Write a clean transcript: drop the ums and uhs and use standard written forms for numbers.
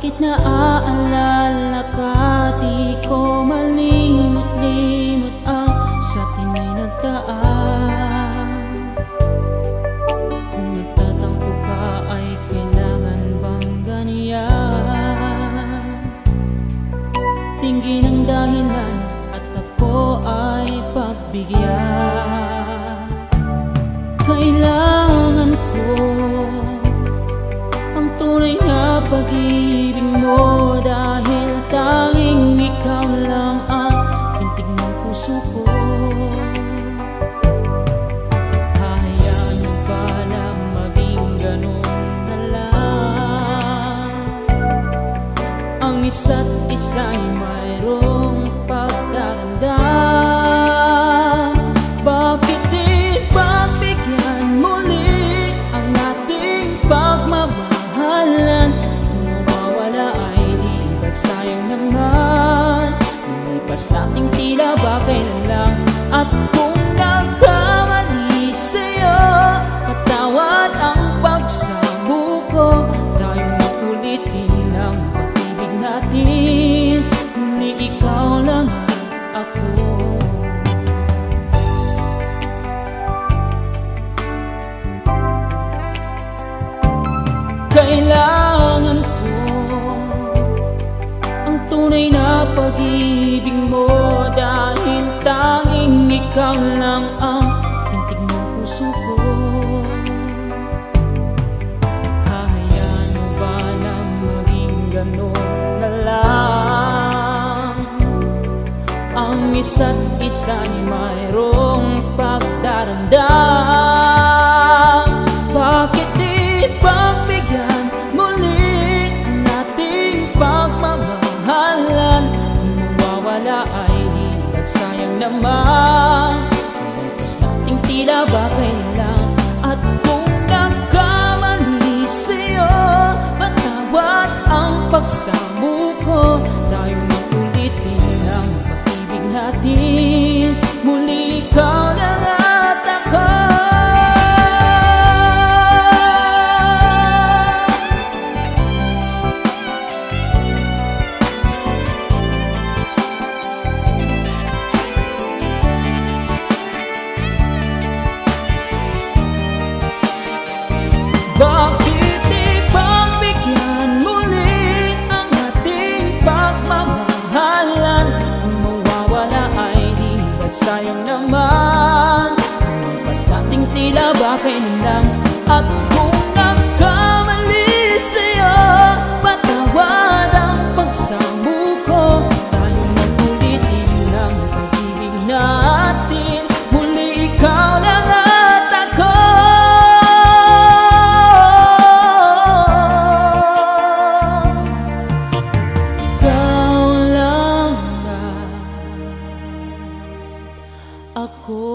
Bakit naaalala ka? Di ko malimot-limot ang sa ating ay nagdaan. Kung nagtatampo ka ay kailangan bang ganyan? Tingin ang dahilan at ako ay pagbigyan. Kailangan ko ang tunay na pag-ibig mo, dahil tanging ikaw lang ang pintig ng puso ko. Hayaan mo ba na maging ganun na lang? Ang isa't isa'y mayroong pagdaramdam. Bakit di pagbigyan muli ang ating pagmamahalan? Kung mawawala ay di ba't sayang naman? Lumipas nating tila ba kailan lang? At kung nagkamali sa'yo, patawad ang pagsamo ko. Tayong ulitin ang pag-ibig natin, ni ikaw lang at ako. Kailangan ko ang tunay na pag-ibig mo, dahil tanging ikaw lang ang pintig ng puso ko. Kaya mo ba na maging gano'n na lang? Ang isa't isa'y mayroong pagdaramdam. Bakit di pagbigyan muli ang ating pagmamahalan? Kung mawawala ay di ba't sayang naman? Lumipas nating tila ba kailan lang? At kung nagkamali sa'yo, patawad ang pagsamo ko. Tayong ulitin ang pag-ibig natin, muli ikaw na at ako. Bakit di pagbigyan muli ang ating pagmamahalan? Kung mawawala ay di ba't sayang naman? Lumipas nating tila ba kailan lang? At kung nagkamali sa'yo, patawad ang pagsamo ko. Tayong nagulitin ang pag-ibig natin, muli ikaw lang at ako. Ako